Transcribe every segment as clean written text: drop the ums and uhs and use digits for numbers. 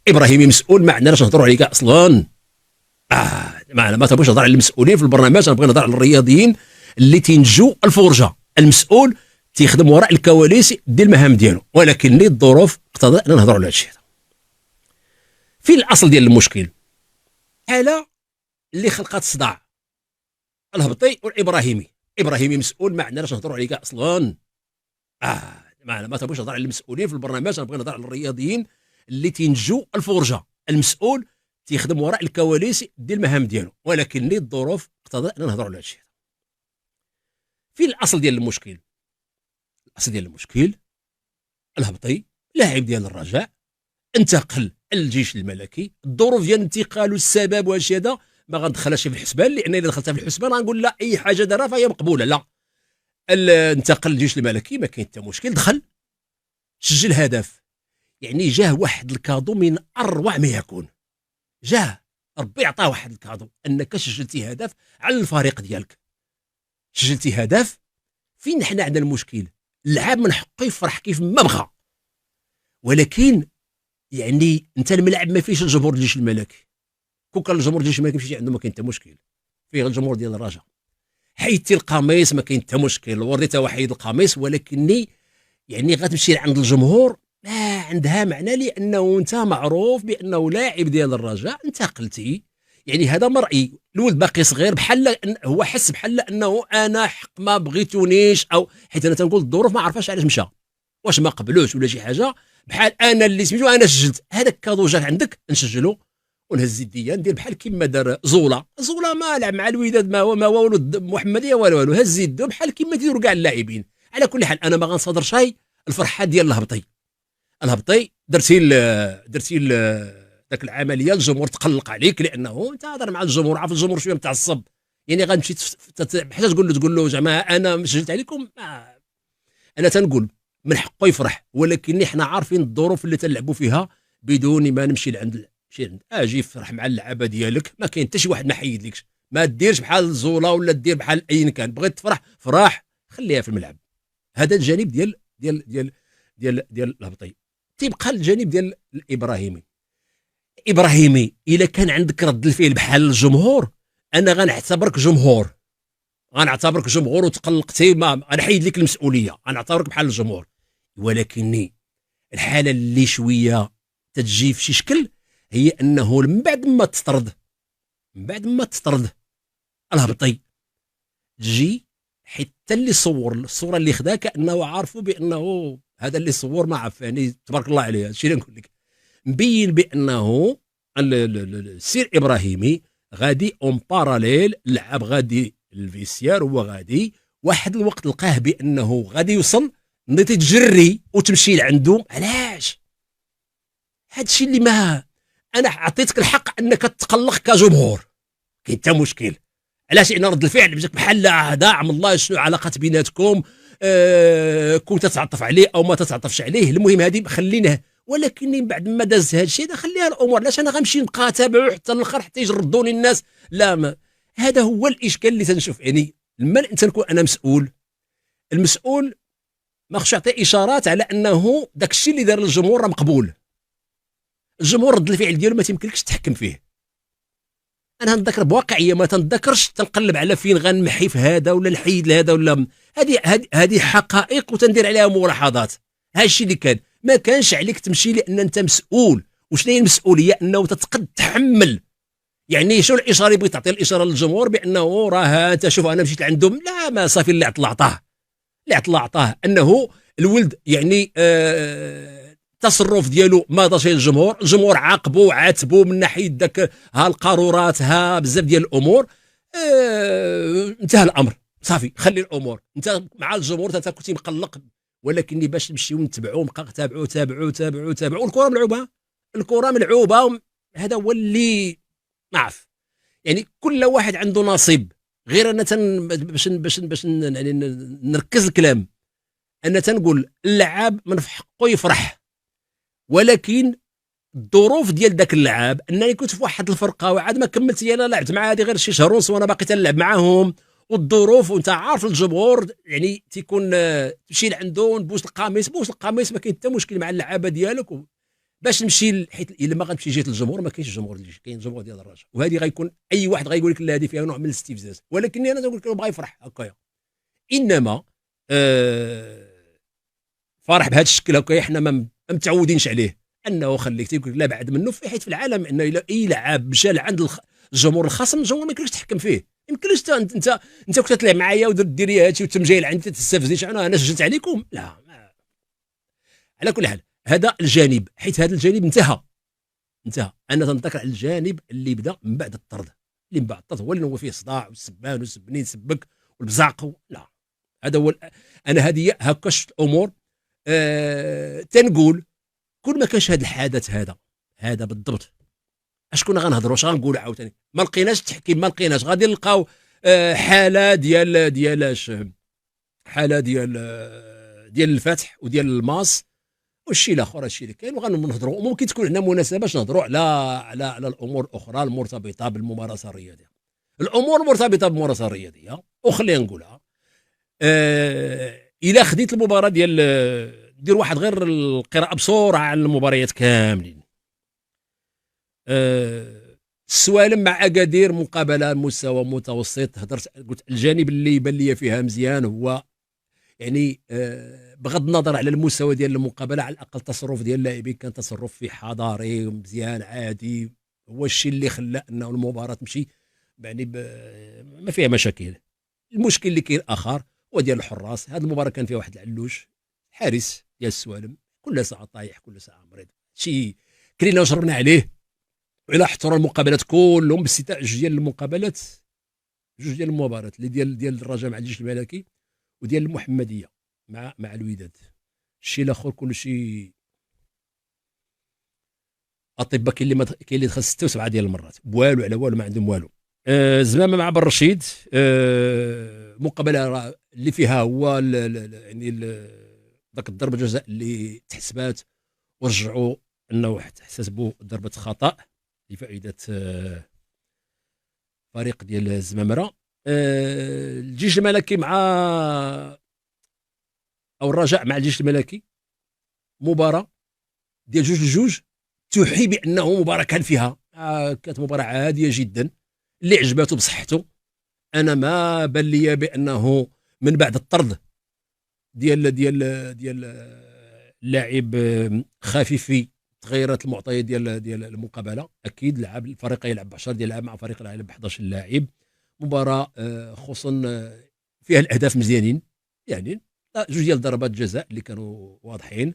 ابراهيمي مسؤول، ما عندناش نهضروا عليه كاع اصلا. ما تبغيش نهضر على المسؤولين في البرنامج، انا بغي نهضر على الرياضيين اللي تينجوا الفرجه. المسؤول تيخدم وراء الكواليس ديال المهام ديالو، ولكن الظروف اقتضت ان نهضروا على هذا الشيء. في الاصل ديال المشكل حاله اللي خلقت صداع الهبطي والابراهيمي. ابراهيمي مسؤول، ما عندناش نهضروا عليه كاع اصلا. ما تبغيش نهضر على المسؤولين في البرنامج، انا بغي نهضر على الرياضيين اللي تينجوا الفرجه. المسؤول تيخدم وراء الكواليس ديال المهام ديالو، ولكن الظروف اقتضت ان نهضروا على هذا الشيء. في الاصل ديال المشكل، الاصل ديال المشكل الهبطي لاعب ديال الرجاء انتقل الجيش الملكي. الظروف ديال انتقاله، السبب وهادشي هذا ما غندخلهاش في الحسبان، لان اذا دخلتها في الحسبان غنقول لا اي حاجه دارها فهي مقبوله. لا، انتقل الجيش الملكي ما كاين حتى مشكل، دخل سجل هدف، يعني جاه واحد الكادو من اروع ما يكون. جاه ربي عطاه واحد الكادو انك سجلتي هدف على الفريق ديالك، سجلتي هدف. فين حنا عندنا المشكل؟ اللعاب من حقه يفرح كيف ما بغى، ولكن يعني انت الملعب ما فيش الجمهور الجيش الملكي. كون كان الجمهور الجيش الملكي مشيتي عنده ما كاين حتى مشكل، فيه الجمهور ديال الرجاء. حيدتي القميص ما كاين حتى مشكل، وريتها وحيد القميص، ولكني يعني غتمشي عند الجمهور ما عندها معنى، لانه انت معروف بانه لاعب ديال الرجاء، انتقلتي. يعني هذا من رايي. الولد باقي صغير، بحال هو حس بحال انه انا حق ما بغيتونيش، او حيت انا تنقول الظروف ما عرفاش علاش مشى، واش ما قبلوش ولا شي حاجه. بحال انا اللي سميتو انا سجلت هذاك كادو جا عندك نسجلو ونهز الديان ديال بحال كيما دار زولا ما لعب مع الوداد، ما هو ولد محمديه والو، هز يدو بحال كيما تيديروا كاع اللاعبين. على كل حال انا ما غنصادر شيء الفرحه ديال الهبطي درتي ذاك العمليه، الجمهور تقلق عليك لانه انت هضر مع الجمهور، عارف الجمهور شويه متعصب، يعني غنمشي حتى تقول له زعما انا سجلت عليكم. انا تنقول من حقه يفرح، ولكن حنا عارفين الظروف اللي تلعبوا فيها بدون ما نمشي لعند اجي فرح مع اللعابه ديالك، ما كاين حتى شي واحد ما حيدلكش. ما ديرش بحال زولا ولا دير بحال اين كان، بغيت تفرح فرح خليها في الملعب. هذا الجانب ديال الهبطي. تيبقى الجانب ديال ابراهيمي الا كان عندك رد الفعل بحال الجمهور، انا غنعتبرك جمهور، وتقلقتي، ما غنحيد لك المسؤوليه، غنعتبرك بحال الجمهور. ولكن الحاله اللي شويه تتجي في شي شكل هي انه من بعد ما تطرد الهبطي، تجي حتى اللي صور الصوره اللي خدا كانه عارفه بانه هذا اللي صور ما عرف، يعني تبارك الله عليه. هادشي اللي نقول لك، مبين بانه السير ابراهيمي غادي اون باراليل، لعب غادي الفيسيار، هو غادي واحد الوقت لقاه بانه غادي يوصل نضي تجري وتمشي لعنده. علاش؟ هادشي اللي ما انا عطيتك الحق انك تقلق كجمهور، كاين حتى مشكل. علاش؟ ان رد الفعل بحال هذا عم الله شنو علاقه بيناتكم، كنت تتعطف عليه او ما تتعطفش عليه، المهم هذه خليناه. ولكن من بعد ما داز هذا الشيء خليها الامور. علاش انا غنمشي نبقى تابعو حتى الاخر حتى يجردوني الناس؟ لا، ما هذا هو الاشكال اللي تنشوف. يعني لما تنكون انا المسؤول ما خصش يعطي اشارات على انه داك الشيء اللي دار الجمهور راه مقبول. الجمهور رد الفعل ديالو ما تيمكنلكش تحكم فيه. انا نتذكر بواقعيه، ما تنذكرش تنقلب على فين غنمحي في هذا ولا نحيد لهذا ولا هذه حقائق وتندير عليها ملاحظات. هذا الشيء اللي كان، ما كانش عليك تمشي لان انت مسؤول. وشنو هي المسؤوليه؟ انه تتقد تحمل. يعني شو الاشاره اللي بغيت تعطي الاشاره للجمهور بانه راه انت شوف انا مشيت لعندهم؟ لا، ما صافي اللي عطاه انه الولد يعني التصرف ديالو ما داش الجمهور عاقبه عاتبه من ناحيه داك القارورات، بزاف ديال الامور. انتهى الامر، صافي خلي الامور انت مع الجمهور. انت كنتي مقلق، ولكن باش نمشيو نتبعوا نبقى تابعوا الكره ملعوبه. هذا هو اللي نعرف. يعني كل واحد عنده نصيب. غير انا باش يعني نركز الكلام، انا تنقول اللعاب من حقه يفرح، ولكن الظروف ديال داك اللعاب انني كنت في واحد الفرقه وعاد ما كملت. انا لعبت مع هذه غير شي شهر ونص وانا باقي تنلعب معاهم، والظروف وانت عارف الجمهور يعني تيكون تمشي لعنده بوس القميص ما كاين حتى مشكل مع اللعابه ديالك. باش نمشي، حيت الا ما غنمشي جهه الجمهور ما كاينش الجمهور اللي كاين الجمهور ديال الرجاء، وهذه غيكون اي واحد غيقول لك لا هذه فيها نوع من الاستفزاز، ولكن انا تنقول لك بغا يفرح هكايا. انما فرح بهذا الشكل هكايا حنا ما متعودينش عليه، انه خليك تيقول لا بعد منه، في حيت في العالم انه الى اي لعاب مشى لعند الجمهور الخصم، الجمهور ما يمكنش تحكم فيه، ما يمكنش انت كنت تلعب معايا وديري هادشي وتم جاي لعندي تستفزنيش انا شجعت عليكم، لا ما. على كل حال هذا الجانب، حيت هذا الجانب انتهى. انا تنذكر على الجانب اللي بدا من بعد الطرد، اللي من بعد الطرد هو اللي هو فيه صداع والسبان وسبني سبك والبزاق، لا هذا هو انا هذه هكاش الامور. تنقول كل ما كانش هذا الحدث هذا بالضبط اش كنا غنهضروا، اش غنقولوا عاوتاني؟ ما لقيناش التحكيم، ما لقيناش، غادي نلقاو حاله حاله ديال الفتح وديال الماس والشيء الاخر، الشيء اللي كاين، وغنهضروا ممكن تكون عندنا مناسبه باش نهضروا على الامور الاخرى المرتبطه بالممارسه الرياضيه، الامور المرتبطه بالممارسه الرياضيه. وخلينا نقولها الى خديت المباراه دير واحد غير القراءه بسرعه على المباريات كاملين. السوالم مع اكادير مقابله مستوى متوسط، هضرت قلت الجانب اللي يبان لي فيها مزيان هو يعني بغض النظر على المستوى ديال المقابله، على الاقل التصرف ديال اللاعبين كان تصرف في حضاري مزيان عادي، هو الشيء اللي خلى انه المباراه تمشي يعني ما فيها مشاكل. المشكل اللي كاين اخر هو ديال الحراس. هذه المباراه كان فيها واحد العلوش حارس ديال السوالم كل ساعه طايح كل ساعه مريض، شي كلينا وشربنا عليه. والى احترى المقابلات كلهم باستثناء جوج ديال المقابلات، جوج ديال المباريات اللي ديال الرجاء مع الجيش الملكي وديال المحمديه مع الوداد، الشيء الاخر كل شيء اطباء كاين اللي دخل 6 و7 ديال المرات بوالو على والو، ما عندهم والو. زمامه مع بن رشيد، مقابله اللي فيها هو يعني ذاك الضربه جزاء اللي تحسبات ورجعوا انه حسبوا ضربه خطا لفائده فريق ديال الزمامره. الجيش الملكي مع او الرجاء مع الجيش الملكي، مباراه ديال جوج لجوج توحي بانه مباراه كان فيها كانت مباراه عاديه جدا اللي عجبته بصحته. انا ما بان لي بانه من بعد الطرد ديال اللاعب خفيفي تغيرت المعطيات ديال المقابله. اكيد لعب الفريق يلعب ب 10 ديال اللاعب مع فريق يلعب ب 11 لاعب. مباراه خصوصا فيها الاهداف مزيانين، يعني جوج ديال ضربات جزاء اللي كانوا واضحين،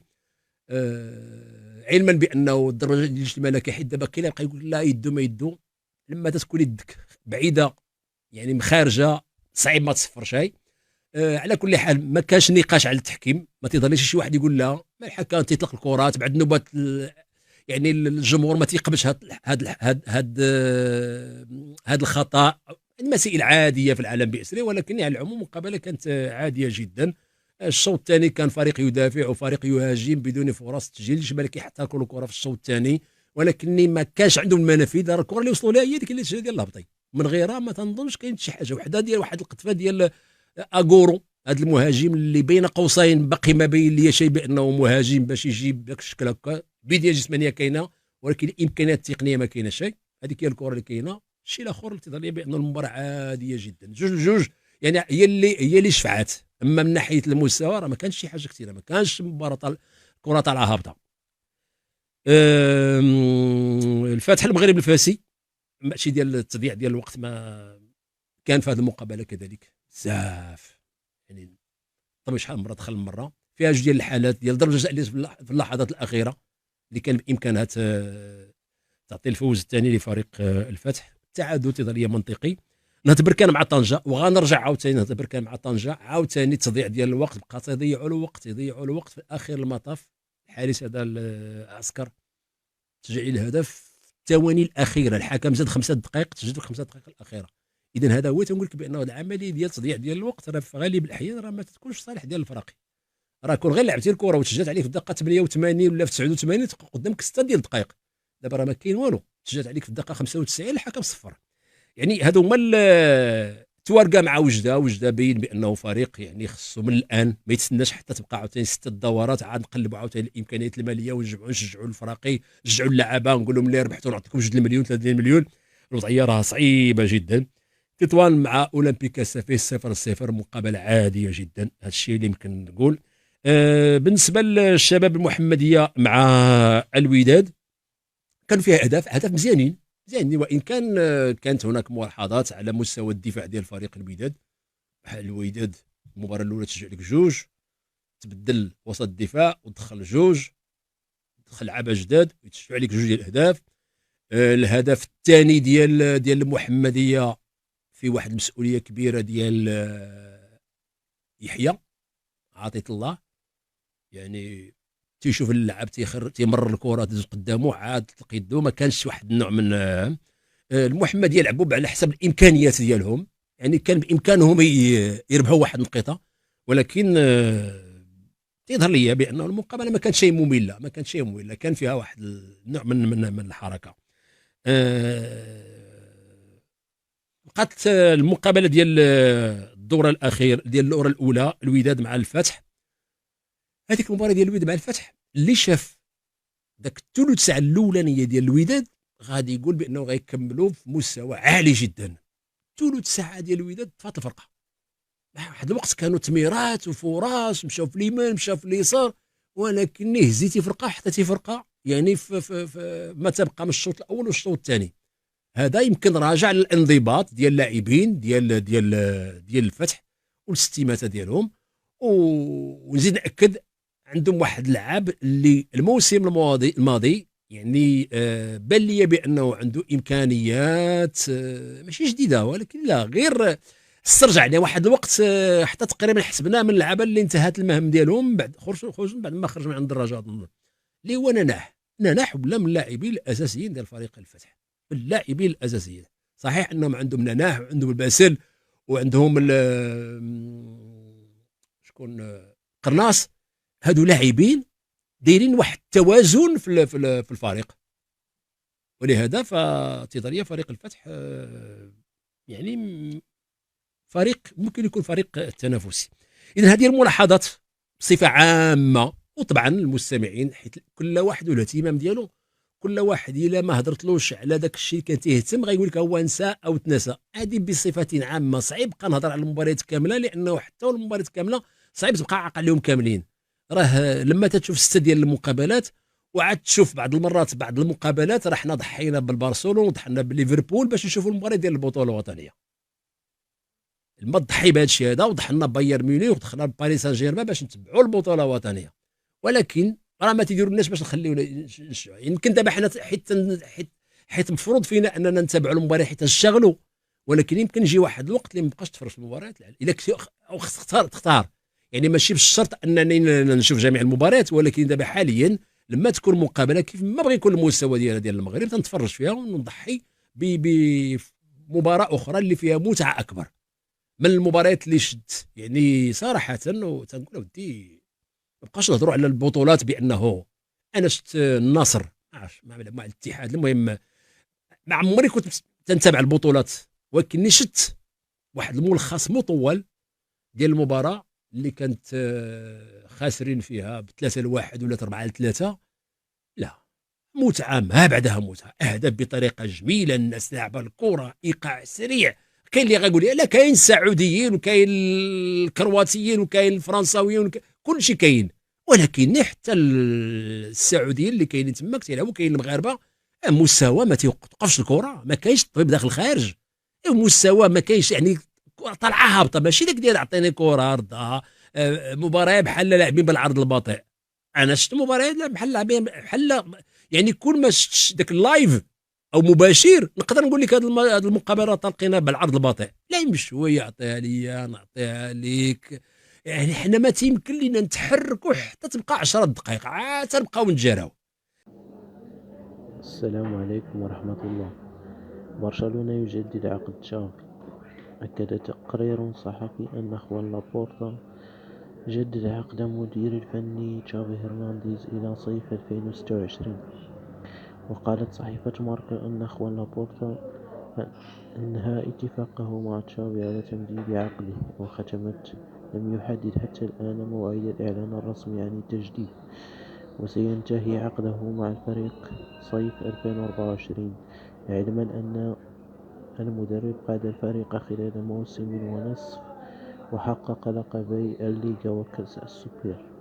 علما بانه الضربه ديال الملكي حيت دابا كاين يبقى يقول لا يدو ما يدو، لما تكون يدك بعيده يعني مخارجه صعيب ما تصفر شيء. على كل حال ما كانش نقاش على التحكيم، ما تيظهرليش شي واحد يقول لا ما الحكام تيطلق الكرات بعد نوبات، يعني الجمهور ما تيقبلش هاد الخطا. المسائل عاديه في العالم باسره، ولكن على العموم المقابله كانت عاديه جدا. الشوط الثاني كان فريق يدافع وفريق يهاجم بدون فرص تسجيل، الجمالك يحتكروا الكره في الشوط الثاني، ولكن ما كانش عندهم المنافذ. الكره اللي وصلوا لها هي ديك اللي ديال الهبطي، من غيرها ما تنظنش كاين شي حاجه وحده ديال واحد القطفه ديال اغورو، هذا المهاجم اللي بين قوسين باقي ما بين لي شيء بانه مهاجم باش يجيب داك الشكل هكا. بدايه جسمانيه كاينه ولكن الامكانيات التقنيه ما كاينه شيء. هذيك هي الكره اللي كاينه. الشيء الاخر اللي تظهر لي بان المباراه عاديه جدا جوج يعني هي اللي شفعات. اما من ناحيه المستوى راه ما كانش شي حاجه كثيره، ما كانش مباراه الكره طالعه هابطه. الفتح المغرب الفاسي ماشي ديال التضييع ديال الوقت، ما كان في هذه المقابله كذلك بزاف، يعني طبعا شحال من مره دخل مره فيها جوج ديال الحالات ديال ضربه جزاء اللي في اللحظات الاخيره اللي كان بامكانها تعطي الفوز الثاني لفريق الفتح. التعادل تظهر منطقي. نهضر كان مع طنجه وغنرجع عاوتاني نهضر كان مع طنجه عاوتاني تضييع ديال الوقت، بقى تضيعوا الوقت في اخر المطاف. الحارس هذا العسكر تسجيل الهدف الثواني الاخيره، الحكم زاد 5 دقائق تسجيل 5 دقائق الاخيره. اذا هذا هو تنقول لك بانه العمليه ديال تضييع ديال الوقت راه في غالب الاحيان راه ما تكونش صالح ديال الفراقي. راه كون غير لعبتي الكره وتسجلت عليك في الدقه 88 ولا في 89 تبقى قدامك 6 ديال الدقائق. دابا راه ما كاين والو، تسجلت عليك في الدقه 95 الحكم صفر. يعني هادو هما توارقا مع وجده باين بانه فريق يعني خصو من الان ما يتسناش حتى تبقى عاوتاني 6 دورات عاد نقلبوا عاوتاني الامكانيات الماليه ونجمعوا نشجعوا الفراقي، نشجعوا اللعابه نقول لهم ملي ربحتوا نعطيكم 2 المليون 3 مليون. الوضعيه راه صعيبه جدا. تطوان مع اولمبيكا سافي 0-0 مقابله عاديه جدا، هذا الشيء اللي يمكن نقول. بالنسبه للشباب المحمديه مع الوداد كان فيها اهداف مزيانين مزيانين، وان كان كانت هناك ملاحظات على مستوى الدفاع ديال فريق الوداد. بحال الوداد المباراه الاولى تسجل لك جوج، تبدل وسط الدفاع ودخل جوج، دخل لعابه جداد ويتشجعوا عليك جوج ديال الاهداف. الهدف الثاني ديال المحمديه في واحد المسؤوليه كبيره ديال يحيى عطية الله، يعني تيشوف اللاعب تيمرر الكره تدوز قدامه عاد تلقى يدو، ما كانش واحد النوع من المحمديه يلعبوا على حسب الامكانيات ديالهم، يعني كان بامكانهم يربحوا واحد النقيطه، ولكن تيظهر لي بانه المقابله ما كانت شيء ممله، كان فيها واحد النوع من الحركه. بقات المقابله ديال الدوره الاخير ديال الدوره الاولى الوداد مع الفتح. هذيك المباراه ديال الوداد مع الفتح اللي شاف ذاك الثلث ساعه الاولانيه ديال الوداد غادي يقول بانه غيكملوا في مستوى عالي جدا. ثلث ساعه ديال الوداد طفات الفرقه، واحد الوقت كانوا تميرات وفراس، مشاو في اليمين مشاو في اليسار، ولكن هزيتي فرقه حطيتي فرقه، يعني في ما تبقى من الشوط الاول والشوط الثاني. هذا يمكن راجع للانضباط ديال اللاعبين ديال الفتح والاستماته ديالهم. ونزيد ناكد عندهم واحد اللعاب اللي الموسم الماضي يعني بان لي بانه عنده امكانيات ماشي جديده، ولكن لا غير استرجعنا واحد الوقت حتى تقريبا حسبنا من اللعابه اللي انتهت المهام ديالهم بعد خرج بعد ما خرج من عند الرجاء، اللي هو نناح ولا من اللاعبين الاساسيين ديال فريق الفتح، اللاعبين الاساسيين. صحيح انهم عندهم نناح وعندهم الباسل وعندهم شكون قرناص، هادو لاعبين دايرين واحد التوازن في الفريق، ولهذا فتظهر فريق الفتح يعني فريق ممكن يكون فريق تنافسي. اذا هذه الملاحظات بصفه عامه، وطبعا المستمعين حيت كل واحد والاهتمام ديالو، كل واحد الا ما هضرتلوش على داك الشيء كان تيهتم غيقول لك هو نسى او تنسى. هذه بصفه عامه صعيب بقى نهضر على المباريات كامله، لانه حتى المباريات كامله صعيب تبقى عاقل عليهم كاملين. راه لما تشوف 6 ديال المقابلات وعاد تشوف بعض المرات بعض المقابلات راه حنا ضحينا بالبرشلونه وضحنا بليفربول باش نشوفوا المباراه ديال البطوله الوطنيه. ما تضحي بهذا الشيء هذا، وضحنا بايرن ميونخ ودخلنا باريس سان جيرمان باش نتبعوا البطوله الوطنيه، ولكن راه ما تيديروا الناس باش نخليونا يمكن دابا حنا حيت مفروض فينا اننا نتابعوا المباراه حيت نشتغلوا، ولكن يمكن يجي واحد الوقت اللي ما بقاش تفرج في المباريات الا كنت او تختار. يعني ماشي بالشرط انني نشوف جميع المباريات، ولكن دابا حاليا لما تكون مقابله كيف ما بغى يكون المستوى ديال المغرب تنتفرج فيها ونضحي بمباراه اخرى اللي فيها متعه اكبر من المباريات اللي شدت. يعني صراحه وتنقول ودي ما بقاش نهضروا على البطولات بانه انا شفت النصر مع الاتحاد، المهم ما عمري كنت تنتابع البطولات، ولكني شفت واحد الملخص مطول ديال المباراه اللي كانت خاسرين فيها ب3-1 ولا 4-3. لا، متعه ما بعدها متعه، اهداف بطريقه جميله، الناس لعبه الكره ايقاع سريع. كاين اللي غيقول لي لا كاين السعوديين وكاين الكرواتيين وكاين الفرنساويين كل شيء كاين، ولكن حتى السعوديين اللي كاينين تماك تيلعبوا، كاين المغاربه مستوى ما توقفش الكره، ما كاينش طبيب داخل الخارج، مستوى ما كاينش، يعني طالعه هابطه، ماشي داك ديال عطيني كره ردها. مباراه بحال لاعبين بالعرض البطيء. انا شفت مباريات بحال لاعبين بحال، يعني كل ما شفتش داك اللايف او مباشر نقدر نقول لك هذه المقابله طلقينا بالعرض البطيء، لا بشويه عطيها لي نعطيها ليك، يعني حنا ما تيمكن لينا نتحركوا حتى تبقى 10 دقائق عاد تنبقاو نتجاراو. السلام عليكم ورحمة الله. برشلونة يجدد عقد تشافي. أكد تقرير صحفي أن خوان لابورتا جدد عقد مدير الفني تشافي هرنانديز إلى صيف 2026. وقالت صحيفة ماركا أن خوان لابورتا أنهى اتفاقه مع تشافي على تمديد عقده وختمت. لم يحدد حتى الآن موعد الإعلان الرسمي عن التجديد، وسينتهي عقده مع الفريق صيف 2024، علما أن المدرب قاد الفريق خلال موسم ونصف وحقق لقبي الليغا وكأس السوبر.